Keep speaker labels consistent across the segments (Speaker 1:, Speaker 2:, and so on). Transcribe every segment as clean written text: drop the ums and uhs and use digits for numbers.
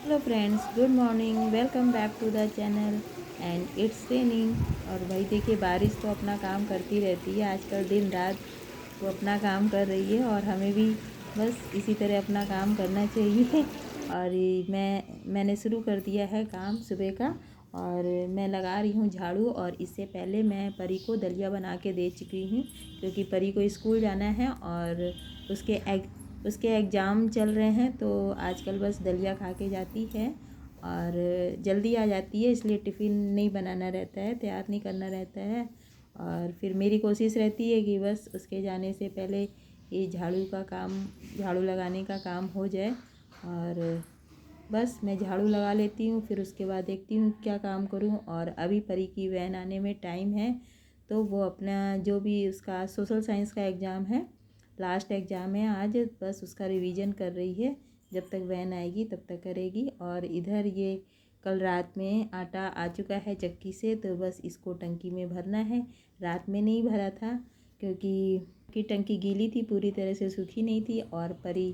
Speaker 1: Hello friends, good morning. Welcome back to the channel and it's raining. और भाई देखिए, बारिश तो अपना काम करती रहती है। आजकल दिन रात वो अपना काम कर रही है और हमें भी बस इसी तरह अपना काम करना चाहिए। और मैंने शुरू कर दिया है काम सुबह का। और मैं लगा रही हूँ झाड़ू। और इससे पहले मैं परी को दलिया बना के दे चुकी हूँ, क्योंकि परी को स्कूल जाना है और उसके एग्ज़ाम चल रहे हैं। तो आजकल बस दलिया खा के जाती है और जल्दी आ जाती है, इसलिए टिफ़िन नहीं बनाना रहता है, तैयार नहीं करना रहता है। और फिर मेरी कोशिश रहती है कि बस उसके जाने से पहले ये झाड़ू लगाने का काम हो जाए। और बस मैं झाड़ू लगा लेती हूँ, फिर उसके बाद देखती हूँ क्या काम करूँ। और अभी परी की वैन आने में टाइम है, तो वो अपना जो भी उसका सोशल साइंस का एग्ज़ाम है, लास्ट एग्ज़ाम है आज, बस उसका रिवीजन कर रही है। जब तक वैन आएगी तब तक करेगी। और इधर ये कल रात में आटा आ चुका है चक्की से, तो बस इसको टंकी में भरना है। रात में नहीं भरा था क्योंकि टंकी गीली थी, पूरी तरह से सूखी नहीं थी। और परी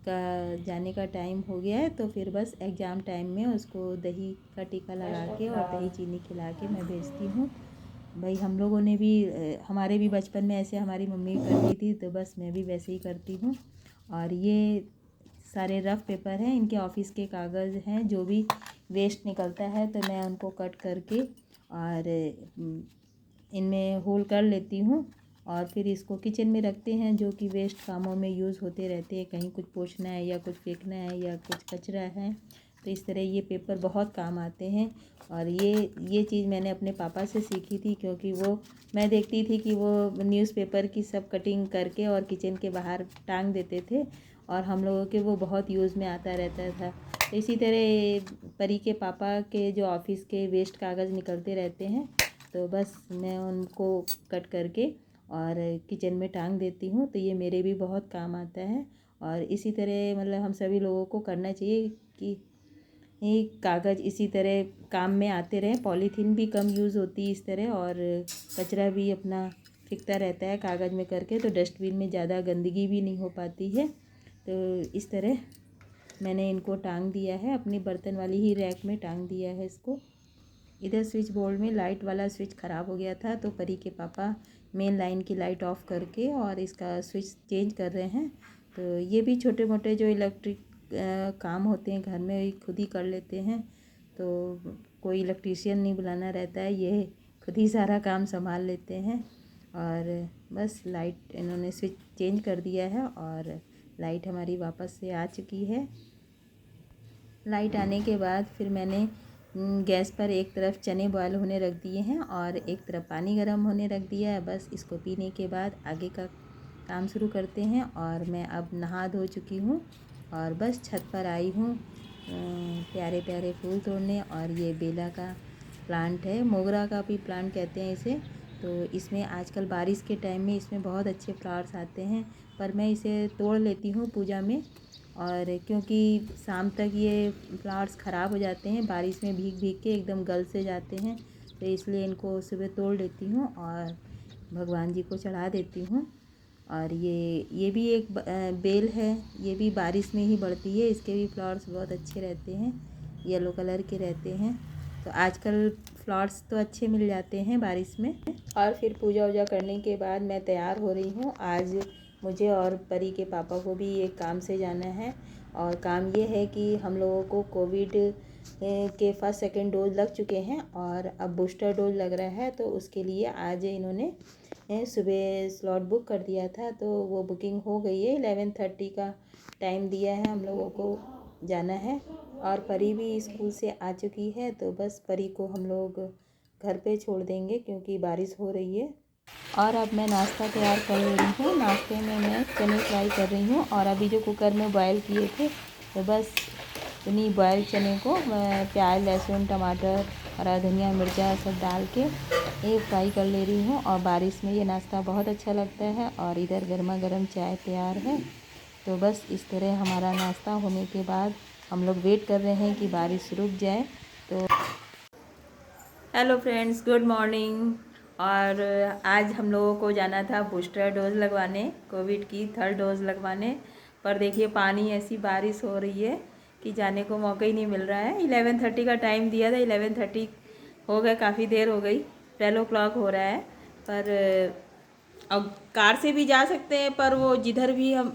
Speaker 1: का जाने का टाइम हो गया है, तो फिर बस एग्ज़ाम टाइम में उसको दही का टीका लगा के और दही चीनी खिला के मैं भेजती हूँ। भाई हम लोगों ने भी हमारे भी बचपन में ऐसे हमारी मम्मी करती थी, तो बस मैं भी वैसे ही करती हूँ। और ये सारे रफ़ पेपर हैं, इनके ऑफिस के कागज़ हैं। जो भी वेस्ट निकलता है तो मैं उनको कट करके और इनमें होल कर लेती हूँ। और फिर इसको किचन में रखते हैं, जो कि वेस्ट कामों में यूज़ होते रहते हैं। कहीं कुछ पोंछना है या कुछ फेंकना है या कुछ कचरा है, तो इस तरह ये पेपर बहुत काम आते हैं। और ये चीज़ मैंने अपने पापा से सीखी थी, क्योंकि वो मैं देखती थी कि वो न्यूज़पेपर की सब कटिंग करके और किचन के बाहर टांग देते थे, और हम लोगों के वो बहुत यूज़ में आता रहता था। तो इसी तरह परी के पापा के जो ऑफिस के वेस्ट कागज़ निकलते रहते हैं, तो बस मैं उनको कट करके और किचन में टांग देती हूँ, तो ये मेरे भी बहुत काम आता है। और इसी तरह मतलब हम सभी लोगों को करना चाहिए कि ये कागज़ इसी तरह काम में आते रहें। पॉलीथीन भी कम यूज़ होती है इस तरह, और कचरा भी अपना फेंकता रहता है कागज़ में करके, तो डस्टबिन में ज़्यादा गंदगी भी नहीं हो पाती है। तो इस तरह मैंने इनको टांग दिया है, अपनी बर्तन वाली ही रैक में टांग दिया है इसको। इधर स्विच बोर्ड में लाइट वाला स्विच ख़राब हो गया था, तो परी के पापा मेन लाइन की लाइट ऑफ़ करके और इसका स्विच चेंज कर रहे हैं। तो ये भी छोटे मोटे जो इलेक्ट्रिक काम होते हैं घर में खुद ही कर लेते हैं, तो कोई इलेक्ट्रीशियन नहीं बुलाना रहता है, ये खुद ही सारा काम संभाल लेते हैं। और बस लाइट इन्होंने स्विच चेंज कर दिया है और लाइट हमारी वापस से आ चुकी है। लाइट आने के बाद फिर मैंने गैस पर एक तरफ चने बॉयल होने रख दिए हैं और एक तरफ पानी गर्म होने रख दिया है। बस इसको पीने के बाद आगे का काम शुरू करते हैं। और मैं अब नहा धो चुकी हूँ और बस छत पर आई हूँ प्यारे प्यारे फूल तोड़ने। और ये बेला का प्लांट है, मोगरा का भी प्लांट कहते हैं इसे। तो इसमें आजकल बारिश के टाइम में इसमें बहुत अच्छे फ्लावर्स आते हैं, पर मैं इसे तोड़ लेती हूँ पूजा में। और क्योंकि शाम तक ये फ्लावर्स ख़राब हो जाते हैं, बारिश में भीग भीग के एकदम गल से जाते हैं, तो इसलिए इनको सुबह तोड़ लेती हूँ और भगवान जी को चढ़ा देती हूँ। और ये भी एक बेल है, ये भी बारिश में ही बढ़ती है। इसके भी फ्लावर्स बहुत अच्छे रहते हैं, येलो कलर के रहते हैं। तो आजकल फ्लावर्स तो अच्छे मिल जाते हैं बारिश में। और फिर पूजा वूजा करने के बाद मैं तैयार हो रही हूँ। आज मुझे और परी के पापा को भी एक काम से जाना है, और काम ये है कि हम लोगों को कोविड के फर्स्ट सेकंड डोज लग चुके हैं और अब बूस्टर डोज लग रहा है। तो उसके लिए आज इन्होंने सुबह स्लॉट बुक कर दिया था, तो वो बुकिंग हो गई है। 11:30 का टाइम दिया है, हम लोगों को जाना है। और परी भी स्कूल से आ चुकी है, तो बस परी को हम लोग घर पे छोड़ देंगे क्योंकि बारिश हो रही है। और अब मैं नाश्ता तैयार कर ले रही हूँ। नाश्ते में मैं चने फ्राई कर रही हूँ, और अभी जो कुकर में बॉयल किए थे, तो बस उन्हीं बॉयल चने को मैं प्याज लहसुन टमाटर हरा धनिया मिर्चा सब डाल के ये फ्राई कर ले रही हूँ। और बारिश में ये नाश्ता बहुत अच्छा लगता है। और इधर गर्मा गर्म चाय तैयार है। तो बस इस तरह हमारा नाश्ता होने के बाद हम लोग वेट कर रहे हैं कि बारिश रुक जाए। तो हेलो फ्रेंड्स, गुड मॉर्निंग। और आज हम लोगों को जाना था बूस्टर डोज लगवाने, कोविड की 3rd डोज लगवाने। पर देखिए पानी ऐसी बारिश हो रही है कि जाने को मौका ही नहीं मिल रहा है। 11:30 का टाइम दिया था, 11:30 हो गए, काफ़ी देर हो गई, 12 o'clock हो रहा है। पर अब कार से भी जा सकते हैं, पर वो जिधर भी हम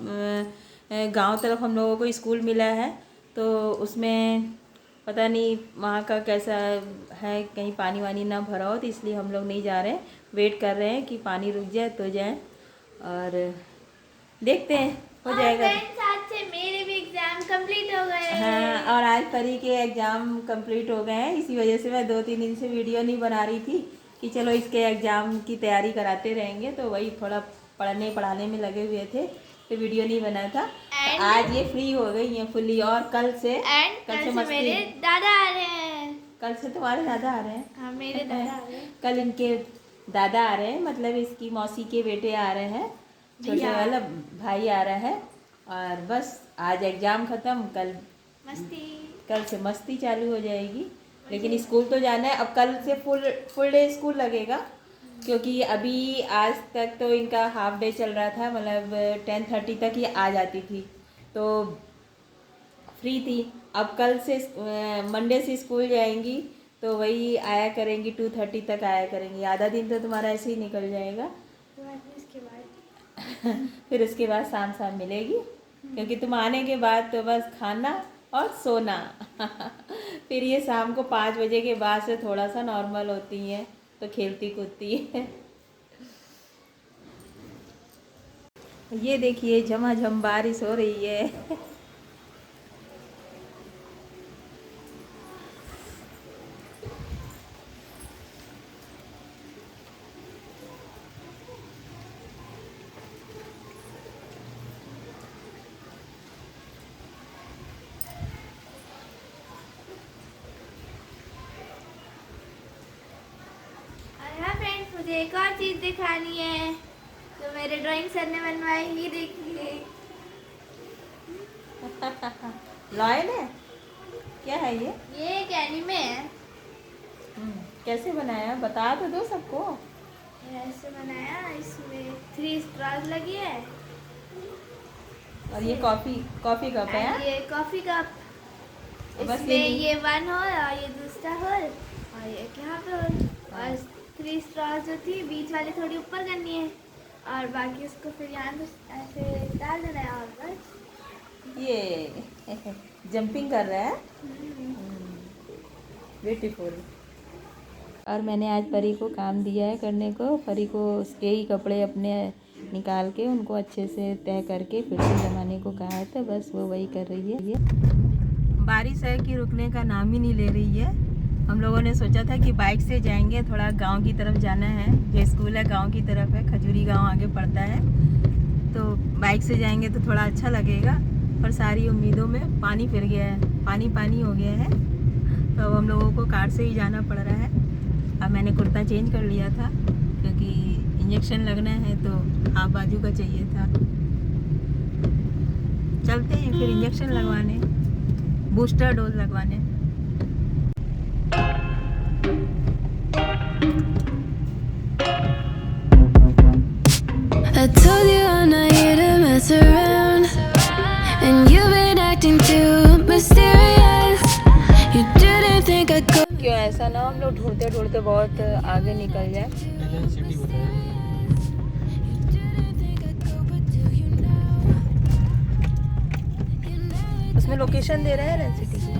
Speaker 1: गांव तरफ हम लोगों को स्कूल मिला है तो उसमें पता नहीं वहाँ का कैसा है, कहीं पानी वानी ना भरा हो, तो इसलिए हम लोग नहीं जा रहे हैं। वेट कर रहे हैं कि पानी रुक जाए तो जाए, और देखते हैं हो जाएगा।
Speaker 2: साथ से मेरे भी एग्जाम कंप्लीट हो गए।
Speaker 1: हाँ, और आज परी के एग्ज़ाम कंप्लीट हो गए हैं। इसी वजह से मैं 2-3 दिन से वीडियो नहीं बना रही थी कि चलो इसके एग्ज़ाम की तैयारी कराते रहेंगे, तो वही थोड़ा पढ़ाने में लगे हुए थे, तो वीडियो नहीं बना था। तो आज ये फ्री हो गई हैं फुल्ली, और कल से मस्ती।
Speaker 2: मेरे दादा आ रहे हैं।
Speaker 1: कल से तुम्हारे दादा आ रहे हैं?
Speaker 2: हाँ, मेरे दादा आ रहे हैं।
Speaker 1: कल इनके दादा आ रहे हैं, मतलब इसकी मौसी के बेटे आ रहे हैं, छोटे वाला भाई आ रहा है। और बस आज एग्ज़ाम ख़त्म, कल से मस्ती चालू हो जाएगी। लेकिन स्कूल तो जाना है। अब कल से फुल डे स्कूल लगेगा, क्योंकि अभी आज तक तो इनका हाफ डे चल रहा था, मतलब 10:30 तक ही आ जाती थी तो फ्री थी। अब कल से मंडे से स्कूल जाएंगी तो वही आया करेंगी, 2:30 तक आया करेंगी। आधा दिन तो तुम्हारा ऐसे ही निकल जाएगा। फिर उसके बाद शाम मिलेगी, क्योंकि तुम आने के बाद तो बस खाना और सोना। फिर ये शाम को 5 बजे के बाद से थोड़ा सा नॉर्मल होती हैं, तो खेलती कूदती है। ये देखिए झमाझम बारिश हो रही है।
Speaker 2: मुझे एक और चीज दिखानी है जो मेरे ड्राइंग सर ने बनवाई। ये देखिए।
Speaker 1: लॉयन है? क्या है ये?
Speaker 2: एक एनीमे है।
Speaker 1: कैसे बनाया, बता तो दो सबको।
Speaker 2: ऐसे बनाया, इसमें 3 स्ट्रॉज लगी है।
Speaker 1: और ये कॉफी कप है?
Speaker 2: ये कॉफी कप। इसमें ये 1 होल और ये दूसरा होल, और ये यहाँ पे होल, और 3 स्ट्रॉज जो थी बीच वाली थोड़ी ऊपर करनी है, और बाकी उसको फिर यहाँ पे ऐसे डाल देना है, और बस।
Speaker 1: ये जंपिंग कर रहा है। ब्यूटीफुल। और मैंने आज परी को काम दिया है करने को। परी को उसके ही कपड़े अपने निकाल के उनको अच्छे से तय करके फिर से जमाने को कहा था, बस वो वही कर रही है। ये बारिश है कि रुकने का नाम ही नहीं ले रही है। हम लोगों ने सोचा था कि बाइक से जाएंगे, थोड़ा गांव की तरफ जाना है, जो स्कूल है गांव की तरफ है, खजूरी गांव आगे पड़ता है, तो बाइक से जाएंगे तो थोड़ा अच्छा लगेगा। पर सारी उम्मीदों में पानी फिर गया है, पानी हो गया है, तो अब हम लोगों को कार से ही जाना पड़ रहा है। अब मैंने कुर्ता चेंज कर लिया था, क्योंकि इंजेक्शन लगना है तो हाफ बाजू का चाहिए था। चलते हैं फिर इंजेक्शन लगवाने, बूस्टर डोज लगवाने।
Speaker 3: I told you I'm not here to mess around, and you've been acting too mysterious. You didn't think I'd go.
Speaker 1: क्यों ऐसा ना हम लोग ढूंढते ढूंढते बहुत आगे निकल जाए। उसमें लोकेशन दे रहा है रेन सिटी की।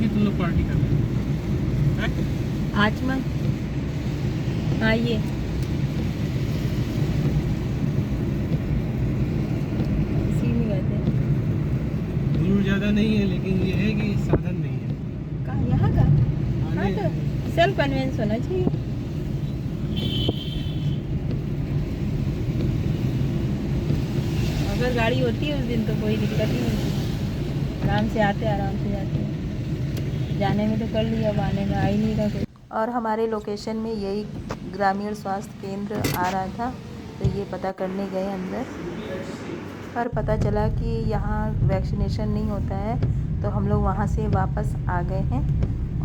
Speaker 4: तुम लोग पार्टी कर
Speaker 1: आचमन आइए। इसी में गए थे।
Speaker 4: दूर ज़्यादा नहीं है, लेकिन ये है कि साधन नहीं है।
Speaker 1: कहाँ? यहाँ का? हाँ, तो सेल्फ कन्वेंस होना चाहिए। अगर गाड़ी होती है उस दिन तो कोई दिक्कत ही नहीं थी, आराम से आते आराम से जाते। जाने में तो कर लिया, अब आने में आ ही नहीं रहा कोई। और हमारे लोकेशन में यही ग्रामीण स्वास्थ्य केंद्र आ रहा था, तो ये पता करने गए अंदर, पर पता चला कि यहाँ वैक्सीनेशन नहीं होता है, तो हम लोग वहाँ से वापस आ गए हैं।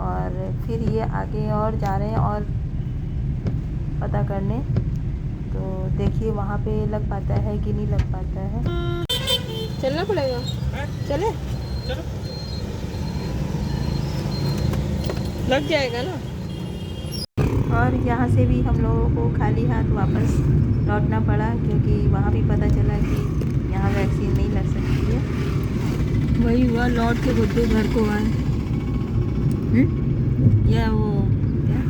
Speaker 1: और फिर ये आगे और जा रहे हैं और पता करने। तो देखिए वहाँ पे लग पाता है कि नहीं लग पाता है।
Speaker 2: चलना पड़ेगा, चले
Speaker 4: चलो लग जाएगा ना।
Speaker 1: और यहाँ से भी हम लोगों को खाली हाथ वापस लौटना पड़ा, क्योंकि वहाँ भी पता चला कि यहाँ वैक्सीन नहीं लग सकती है। वही हुआ, लौट के बुद्धू घर को आए। या वो क्या,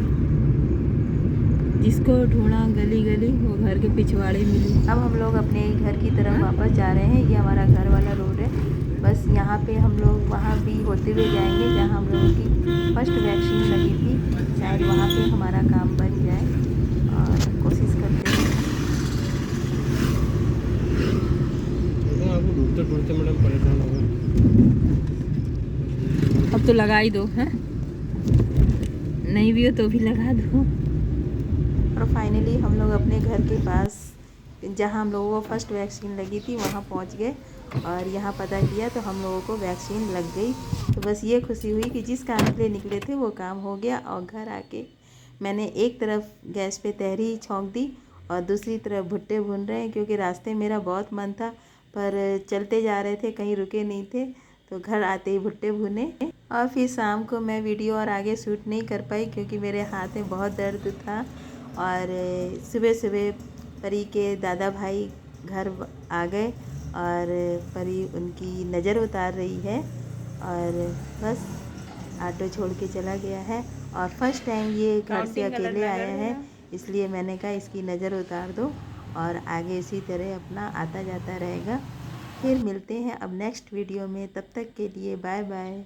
Speaker 1: जिसको ढूंढा गली गली वो घर के पिछवाड़े मिली। अब हम लोग अपने घर की तरफ वापस जा रहे हैं। ये हमारा घर वाला रोड है। बस यहाँ पे हम लोग वहाँ भी होते हुए जाएंगे जहाँ हम लोगों की फर्स्ट वैक्सीन लगी थी। शायद वहाँ पे हमारा काम बन जाए और कोशिश करते हैं।
Speaker 4: आपको ढूंढते ढूंढते मैडम परेशान हो गए।
Speaker 1: अब तो लगा ही दो, है नहीं भी हो तो भी लगा दो। और फाइनली हम लोग अपने घर के पास जहाँ हम लोगों को फर्स्ट वैक्सीन लगी थी वहाँ पहुँच गए और यहाँ पता किया तो हम लोगों को वैक्सीन लग गई। तो बस ये खुशी हुई कि जिस काम के लिए निकले थे वो काम हो गया। और घर आके मैंने एक तरफ गैस पे तहरी छौंक दी और दूसरी तरफ भुट्टे भून रहे हैं, क्योंकि रास्ते मेरा बहुत मन था पर चलते जा रहे थे, कहीं रुके नहीं थे। तो घर आते ही भुट्टे भुने। और फिर शाम को मैं वीडियो और आगे शूट नहीं कर पाई क्योंकि मेरे हाथ में बहुत दर्द था। और सुबह सुबह परी के दादा भाई घर आ गए और परी उनकी नज़र उतार रही है और बस ऑटो छोड़ के चला गया है। और फर्स्ट टाइम ये घर से अकेले आया है, इसलिए मैंने कहा इसकी नज़र उतार दो और आगे इसी तरह अपना आता जाता रहेगा। फिर मिलते हैं अब नेक्स्ट वीडियो में, तब तक के लिए बाय बाय।